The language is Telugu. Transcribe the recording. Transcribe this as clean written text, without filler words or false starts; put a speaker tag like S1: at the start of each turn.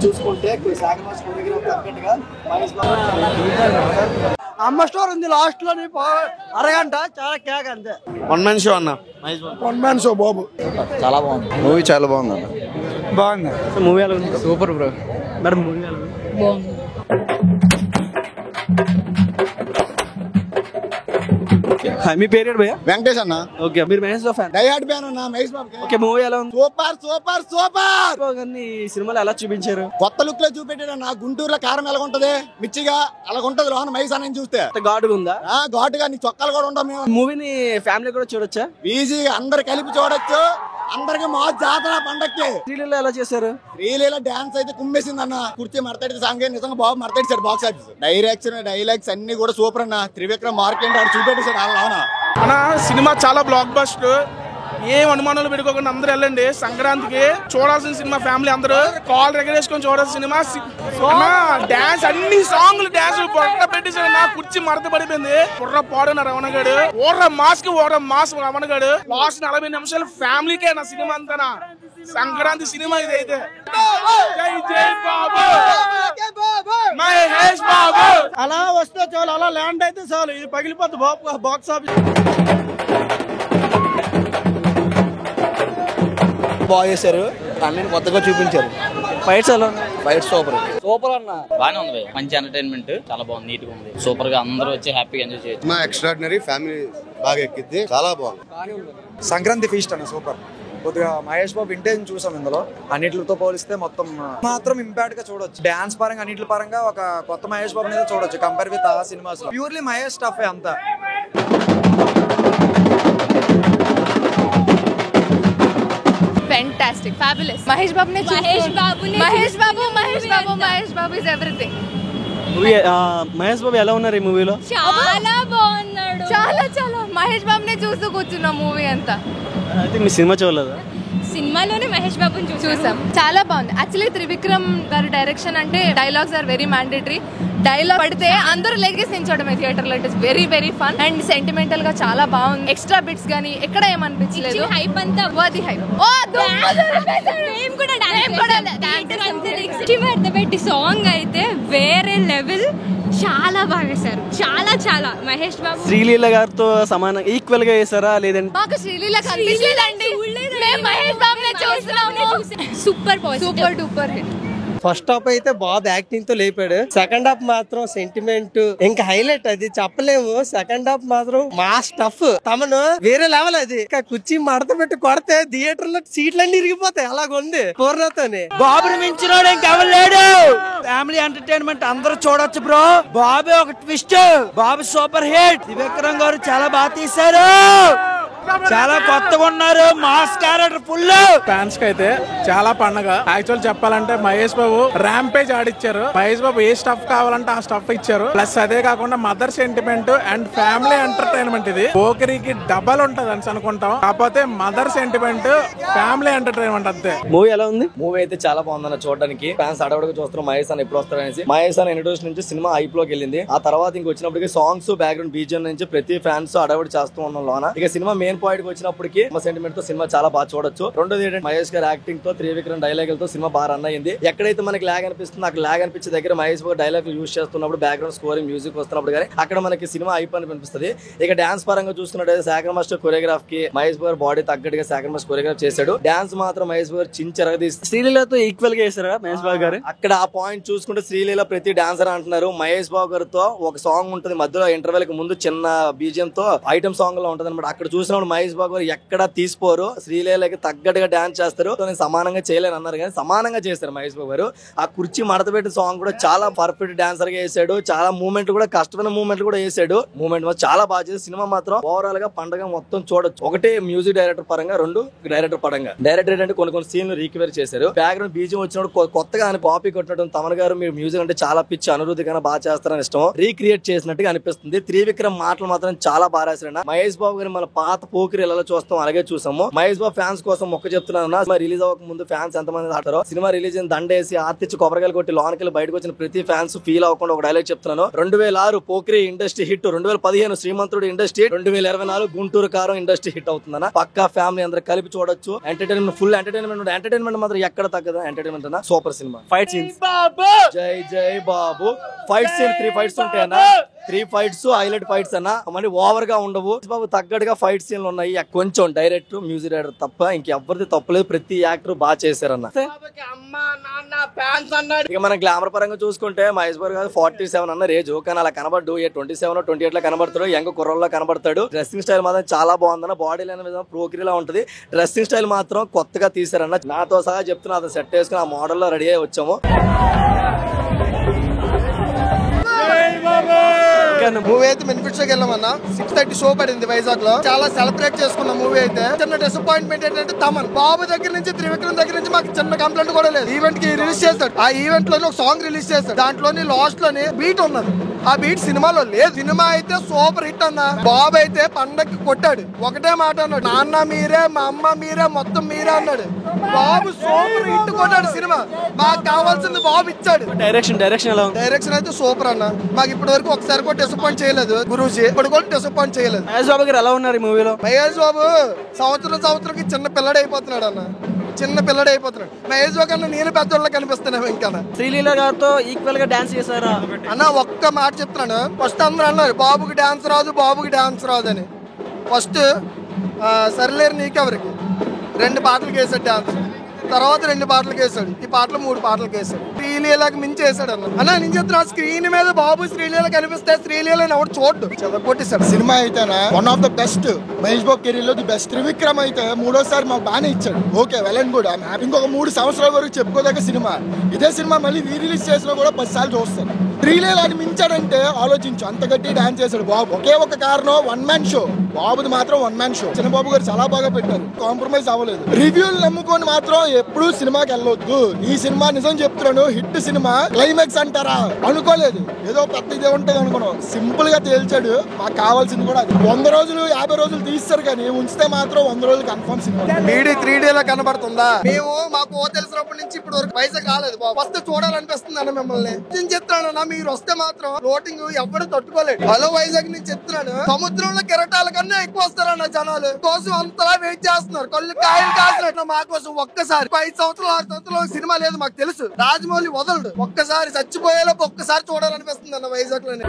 S1: చూసుకుంటే అమ్మ స్టోర్ ఉంది లాస్ట్ లో అరగంట చాలా కేక్ అంతే.
S2: వన్ మ్యాన్ షో అన్న,
S1: వన్ మ్యాన్ షో బాబు
S2: చాలా బాగుంది. మూవీ చాలా బాగుంది అన్న.
S1: బాగుంది మూవీ ఎలా ఉంది?
S2: Super bro.
S1: మేడం మూవీ ఎలా ఉంది? బాగుంది. మీ పేరు భయ్యా?
S2: వెంకటేష్ అన్న.
S1: ఓకే, మీరు Mahesh Babu fan?
S2: Die hard fan అన్న మహేష్ బాబు.
S1: ఓకే, మూవీ ఎలా ఉంది?
S2: Super super super.
S1: ఈ సినిమాలో ఎలా చూపించారు?
S2: కొత్త లుక్ లో చూపెట్టాడు. నా గుంటూరులో కారం ఎలా ఉంటది, మిర్చిగా అలా ఉంటది లోన మహేష్ అన్న చూస్తే.
S1: ఘాటుగా ఉందా?
S2: ఘాటుగా. నీ చొక్కాలు కూడా ఉంటాం మేము.
S1: మూవీని ఫ్యామిలీ కూడా చూడొచ్చా?
S2: ఈజీగా అందరు కలిపి చూడొచ్చు. అందరికి మా జాతర పండక్కి.
S1: శ్రీలీల ఎలా చేశారు?
S2: శ్రీలీల డాన్స్ అయితే కుమ్మేసింది అన్న. కుర్చీ మడతడి సాంగ్ నిజంగా బాబు మడతడిసాడు. బాక్స్ ఆఫీస్ డైరెక్షన్ డైలాగ్స్ అన్ని కూడా సూపర్ అన్న. త్రివిక్రమ్ మార్కెట్ ఆడు చూపెట్టేసాడు అలా.
S3: అన్న సినిమా చాలా బ్లాక్ బస్టర్. ఏం అనుమానాలు పెట్టుకోకుండా అందరూ వెళ్ళండి. సంక్రాంతికి చూడాల్సిన సినిమా. ఫ్యామిలీ అందరూ కాల్ రెగ్యులేషన్ చూడాల్సిన సినిమా. డాన్స్ అన్ని సాంగ్లు డాన్స్ పొట్ట పెట్టేసాడు. నా కుర్చీ మడత పడిపోయింది. బుర్ర పాడున రమణగాడు. ఓర్ర మాస్క్ రమణగాడు. లాస్ట్ 40 నిమిషాలు ఫ్యామిలీకే నా సినిమా అంతా. సంక్రాంతి సినిమా ఇది అయితే. మహేష్ బాబు
S1: అలా వస్తే చాలు, అలా ల్యాండ్ అయితే చాలు. ఇది పగిలిపోద్ది బాక్స్ ఆఫీస్.
S2: బాగా చేశారు. అన్ని కొత్తగా చూపించారు.
S1: ఫైట్స్ ఎలా ఉన్నాయి?
S2: ఫైట్ సూపర్
S1: సూపర్ అన్న.
S4: బాగానే ఉంది. మంచి ఎంటర్టైన్మెంట్, చాలా బాగుంది, నీట్ గా ఉంది, సూపర్ గా అందరూ వచ్చి హ్యాపీగా ఎంజాయ్ చేయొచ్చు.
S2: మా ఎక్స్ట్రాడినరీ ఫ్యామిలీ బాగా ఎక్కింది. చాలా బాగుంది.
S5: సంక్రాంతి ఫీస్ట్ అన్న సూపర్. కొద్దిగా మహేష్ బాబు ఇంటేజ్ చూసాం ఇందులో. అన్నిటితో పోలిస్తే మొత్తం మాత్రం ఇంపాక్ట్ గా చూడొచ్చు. డాన్స్ పరంగా అన్నిటి పరంగా ఒక కొత్త మహేష్ బాబు మీద చూడొచ్చు కంపేర్ విత్ ఆ సినిమాస్. ప్యూర్లీ మహేష్ స్టఫ్ అంతా.
S6: Fantastic, fabulous. Mahesh Babu is everything.
S1: Mahesh Babu ఎలా ఉన్నారు ఈ మూవీలో?
S6: చాలా బాగున్నాడు. చాలా మహేష్ బాబు నే చూస్తూ కూర్చున్నా మూవీ అంతా.
S1: అయితే మీ సినిమా చూడలేదా?
S6: సినిమాలోనే మహేష్ బాబుని చూసాం. చాలా బాగుంది. యాక్చువల్లీ త్రివిక్రమ్ గారి డైరెక్షన్ అంటే dialogues are very mandatory. Dialogue పడితే అందరూ లెగేసి నించోవడమే థియేటర్ లో. It is very very fun and sentimental గా చాలా బాగుంది. ఎక్స్ట్రా బిట్స్ గానీ ఎక్కడ ఏమనిపించలేదు. హైప్ అంతా వర్ది హైప్. సాంగ్ అయితే వేరే లెవెల్. చాలా బాగా వేశారు. చాలా మహేష్ బాబు
S1: శ్రీలీల గారితో సమానం ఈక్వల్ గా వేసారా లేదంటే?
S6: మాకు శ్రీలీల కనిపించలేదండి. Mahesh Babu super duper hit.
S1: First half అయితే బాబు యాక్టింగ్ తో లేపాడు. సెకండ్ హాఫ్ మాత్రం సెంటిమెంట్ ఇంకా హైలైట్. అది చెప్పలేము. సెకండ్ హాఫ్ మాత్రం మా స్టఫ్ తమను వేరే లెవెల్. అది ఇంకా కుర్చీ మడత పెట్టి కొడితే థియేటర్ లో సీట్లన్నీ ఇరిగిపోతాయి. అలాగుంది పూర్ణతోని. బాబుని మించినోడు ఇంకెవరు లేడు. ఫ్యామిలీ ఎంటర్టైన్మెంట్ అందరూ చూడొచ్చు బ్రో. బాబు ఒక ట్విస్ట్. బాబు సూపర్ హిట్. త్రివిక్రమ్ గారు చాలా బాగా తీశారు. చాలా కొత్తగా ఉన్నారు. Mass character full.
S3: ఫ్యాన్స్ కి అయితే చాలా పండగ. యాక్చువల్ చెప్పాలంటే మహేష్ బాబు ర్యాంపేజ్ ఆడిచ్చారు. మహేష్ బాబు ఏ స్టఫ్ కావాలంటే ఆ స్టఫ్ ఇచ్చారు. ప్లస్ అదే కాకుండా mother sentiment and family entertainment. ఇది పోకిరికి డబల్ ఉంటది అని అనుకుంటాం. కాకపోతే మదర్ సెంటిమెంట్, ఫ్యామిలీ ఎంటర్టైన్మెంట్ అంతే.
S1: మూవీ ఎలా ఉంది?
S7: మూవీ అయితే చాలా బాగుందన్న చూడడానికి. ఫ్యాన్స్ అడవడగా చూస్తారు మహేష్ అన్న ఎప్పుడు వస్తారు అనేసి. మహేష్ అన్న ఇంట్రొడక్షన్ నుంచి సినిమా హైప్ లోకి వెళ్ళింది. ఆ తర్వాత ఇంక వచ్చినప్పటికి సాంగ్స్ బ్యాక్గ్రౌండ్ బీజిఎం నుంచి ప్రతి ఫ్యాన్స్ అడవడి చేస్తూ ఉన్నాం లోన. ఇక సినిమా మెయిన్ పాయింట్ కి వచ్చినప్పటికి సెంటిమెంట్ తో సినిమా చాలా బాగా చూడొచ్చు. రెండోది ఏంటంటే మహేష్ గారి యాక్టింగ్ తో త్రివిక్రమ్ డైలాగులతో సినిమా బాగా రన్ అయింది. ఎక్కడైతే మనకి లాగ్ అనిపిస్తుంది అక్కడ లాగ్ అనిపించే దగ్గర మహేష్ బాబు డైలాగ్ యూజ్ చేస్తున్నప్పుడు బ్యాక్గ్రౌండ్ స్కోరింగ్ మ్యూజిక్ వస్తున్నప్పుడు కానీ అక్కడ మనకి సినిమా హైప్ అని అనిపిస్తుంది. ఇక డాన్స్ పరంగా చూసుకున్నట్టయితే సాగర్ మాస్టర్ కొరియోగ్రాఫ్ కి మహేష్ బాబు బాడీ తగ్గట్టుగా సాగర్ మాస్టర్ కొరియోగ్రాఫ్ చేశాడు. డాన్స్ మాత్రం మహేష్ బాబు చించరగా తీస్తారు.
S1: శ్రీలీలతో ఈక్వల్ గా చేశారా మహేష్ బాబు గారు?
S7: అక్కడ ఆ పాయింట్ చూసుకుంటే శ్రీలీల ప్రతి డాన్సర్ అంటున్నారు. మహేష్ బాబు గారితో ఒక సాంగ్ ఉంటుంది మధ్యలో ఇంటర్వెల్ కి ముందు చిన్న బీజిఎం తో ఐటమ్ సాంగ్ లో ఉంటది అనమాట. అక్కడ చూసినప్పుడు మహేష్ బాబు గారు ఎక్కడ తీసుకోరు. శ్రీలీలకి తగ్గట్టుగా డాన్స్ చేస్తారు. నేను సమానంగా చేయలేను అన్నారు కానీ సమానంగా చేశారు మహేష్ బాబు గారు. ఆ కుర్చీ మడతపెట్టి సాంగ్ కూడా చాలా పర్ఫెక్ట్ డాన్సర్ గా వేసాడు. చాలా మూవ్మెంట్ కూడా కష్టమైన మూవ్మెంట్ కూడా వేసాడు. మూవ్మెంట్ చాలా బాగా చేసి సినిమా మాత్రం ఓవరాల్ గా పండుగ మొత్తం చూడొచ్చు. ఒకటే మ్యూజిక్ డైరెక్టర్ పరంగా, రెండు డైరెక్టర్ పరంగా. డైరెక్టర్ అంటే కొన్ని సీన్లు రీక్వైర్ చేశారు. బ్యాక్గ్రౌండ్ బీజియం వచ్చినప్పుడు కొత్తగా ఆయన కాపీ కొట్టడం. తమన్ గారు మీరు మ్యూజిక్ అంటే చాలా పిచ్చి, అనురుద్ధి కన్నా బాగా చేస్తారని ఇష్టం రీక్రియేట్ చేసినట్టుగా అనిపిస్తుంది. త్రివిక్రమ్ మాటలు మాత్రం చాలా బాగా రాశారు. మహేష్ బాబు గారు మన పాత పోకిరి ఎలా చూస్తాం అలాగే చూసాము. మహేష్ బాబు ఫ్యాన్స్ కోసం మొక్క చెప్తున్నాను, రిలీజ్ అవ్వక ముందు ఫ్యాన్స్ ఎంతమంది ఆడతారో, సినిమా రిలీజ్ అయిన దండేసి ఆర్తిచ్చి కొబ్బరికాయలు కొట్టి లోనకెళ్ళి బయటకు వచ్చిన ప్రతి ఫ్యాన్స్ ఫీల్ అవ్వకుండా ఒక డైలాగ్ చెప్తున్నాను. 2006 పోకిరి ఇండస్ట్రీ హిట్, 2015 శ్రీమంతుడు ఇండస్ట్రీ, 2024 గుంటూరు కారం ఇండస్ట్రీ హిట్ అవుతుందన్న. పక్కా ఫ్యామిలీ అందరూ కలిపి చూడొచ్చు. ఎంటర్టైన్మెంట్ ఫుల్ ఎంటర్టైన్మెంట్ మాత్రం ఎక్కడ తగ్గదు. ఎంటర్టైన్మెంట్ అన్న సూపర్ సినిమా. ఫైట్ సీన్స్ జై జై బాబు. ఫైట్ సీన్ 3 ఫైట్స్ ఉంటాయన్న, 3 ఫైట్స్ హైలైట్ ఫైట్స్ అన్న, మరి ఓవర్ గా ఉండవు. బాబు తగ్గట్టుగా ఫైట్ సీన్లు ఉన్నాయి. కొంచెం డైరెక్టర్ మ్యూజిక్ డైరెక్టర్ తప్ప ఇంకెవరిది తప్పలేదు. ప్రతి యాక్టర్ బాగా చేశారన్న. ఇక మన గ్లామర్ పరంగా చూసుకుంటే మహేష్ బాబు గారు 47 అన్న రేజ్, కానీ అలా కనబడ్డు 27 28 లా కనబడతాడు. యంగ్ కుర్రల్లో కనబడతాడు. డ్రెస్సింగ్ స్టైల్ మాత్రం చాలా బాగుందన్న. బాడీ లైన్ విధంగా ప్రోకిరీలా ఉంటది. డ్రెస్సింగ్ స్టైల్ మాత్రం కొత్తగా తీసారన్న. నాతో సహా చెప్తున్నా, అతను సెట్ వేసుకుని ఆ మోడల్ లో రెడీ అయ్యి వచ్చాము.
S1: మూవీ అయితే బెనిఫిట్స్ వెళ్ళామన్నా. 6:30 షో పడింది వైజాగ్ లో. చాలా సెలబ్రేట్ చేసుకున్న మూవీ అయితే. చిన్న డిసప్పాయింట్మెంట్ ఏంటంటే తమన్ బాబు దగ్గర నుంచి త్రివిక్రమ్ దగ్గర నుంచి మాకు చిన్న కంప్లైంట్ కూడా లేదు. ఈవెంట్ కి రిలీజ్ చేస్తాడు. ఆ ఈవెంట్ లోనే ఒక సాంగ్ రిలీజ్ చేస్తాడు. దాంట్లోని లాస్ట్ లోని బీట్ ఉన్నది. ఆ బీట్ సినిమాలో లేదు. సినిమా అయితే సూపర్ హిట్ అన్న. బాబు అయితే పండక్కి కొట్టాడు. ఒకటే మాట అన్నాడు, నాన్న మీరే, మా అమ్మ మీరే, మొత్తం మీరే అన్నాడు. బాబు సూపర్ హిట్ కొట్టాడు. సినిమా మాకు కావాల్సింది బాబు ఇచ్చాడు. డైరెక్షన్ అయితే సూపర్ అన్న. మాకు ఇప్పటి వరకు ఒకసారి కూడా డిసప్పాయింట్ చేయలేదు గురూజీ. ఇప్పుడు కూడా డిసప్పాయింట్ చేయలేదు.
S5: మహేష్ బాబు గారు ఎలా ఉన్నారు ఈ మూవీలో?
S1: మహేష్ బాబు సంవత్సరంకి చిన్న పిల్లడు అయిపోతున్నాడు అన్న. చిన్న పిల్లడు అయిపోతున్నాడు. మహేష్ బాబు కన్నా నేను పెద్దోళ్ళ కనిపిస్తున్నాను. ఇంకా
S5: శ్రీలీల గారితో ఈక్వల్ గా డాన్స్ చేశారా
S1: అన్న? ఒక్క మాట చెప్తున్నాను. ఫస్ట్ అందరూ అన్నారు బాబుకి డాన్స్ రాదు, బాబుకి డాన్స్ రాదు అని. ఫస్ట్ సరిలేరు నీకెవరికి 2 పాటలకు వేసాడు డాన్స్. తర్వాత 2 పాటలకు వేసాడు. ఈ పాటలు 3 పాటలకు వేసాడు. శ్రీలీలకు మించి వేసాడు అన్న. నేను చెప్తున్నా, స్క్రీన్ మీద బాబు శ్రీలీల కనిపిస్తే శ్రీలీలని ఎవరు చూడ్డు. కొట్టేశాడు.
S2: సినిమా అయితేనా one of the best. Mahesh Babu career లో ది బెస్ట్. త్రివిక్రమ్ అయితే 3వ మాకు బాగానే ఇచ్చాడు. Okay well and good. ఇంకొక 3 సంవత్సరాల వరకు చెప్పుకోదగ్గ సినిమా. ఇదే సినిమా మళ్ళీ రిలీజ్ చేసినా కూడా 10 సార్లు చూస్తాను. శ్రీలీలని మించాడంటే ఆలోచించు. అంత గట్టి డాన్స్ చేశాడు బాబు. ఒకే ఒక కారణం, 1 మ్యాన్ షో. బాబుది మాత్రం 1 మ్యాన్ షో. చిన్నబాబు గారు చాలా బాగా పెట్టారు. కాంప్రమైజ్ అవ్వలేదు. రివ్యూలు నమ్ముకొని మాత్రం ఎప్పుడు సినిమాకి వెళ్ళొద్దు. ఈ సినిమా నిజం చెప్తున్నాను, హిట్ సినిమా. క్లైమాక్స్ అంటారా అనుకోలేదు. ఏదో పెద్ద ఇదే ఉంటది అనుకున్నాం. సింపుల్ గా తేల్చాడు. మాకు కావాల్సింది కూడా 100 రోజులు 50 రోజులు తీస్తారు, కానీ ఉంచితే మాత్రం 100 రోజులు కన్ఫర్మ్ సినిమా.
S1: 3D లో కనబడుతుందా? మేము మాకు తెలిసినప్పటి నుంచి ఇప్పుడు వరకు వైజాగ్ రాలేదు. వస్తే చూడాలనిపిస్తుంది అన్న మిమ్మల్ని. నేను చెప్తానన్నా, మీరు వస్తే మాత్రం లోటింగ్ ఎవరు తట్టుకోలేదు. హలో వైజాగ్ నుంచి చెప్తున్నాను, సముద్రంలో కెరటాల కన్నా ఎక్కువ వస్తారన్న జనాలు. కోసం అంతలా వెయిట్ చేస్తున్నారు. కళ్ళు కాయలు కాసినట్టు మా కోసం ఒక్కసారి 5 సంవత్సరాలు 6 సంవత్సరాలు సినిమా లేదు మాకు తెలుసు. రాజమౌళి వదలడు. ఒక్కసారి చచ్చిపోయేలోపు ఒక్కసారి చూడాలనిపిస్తుంది అన్న వైజాగ్ లోనే.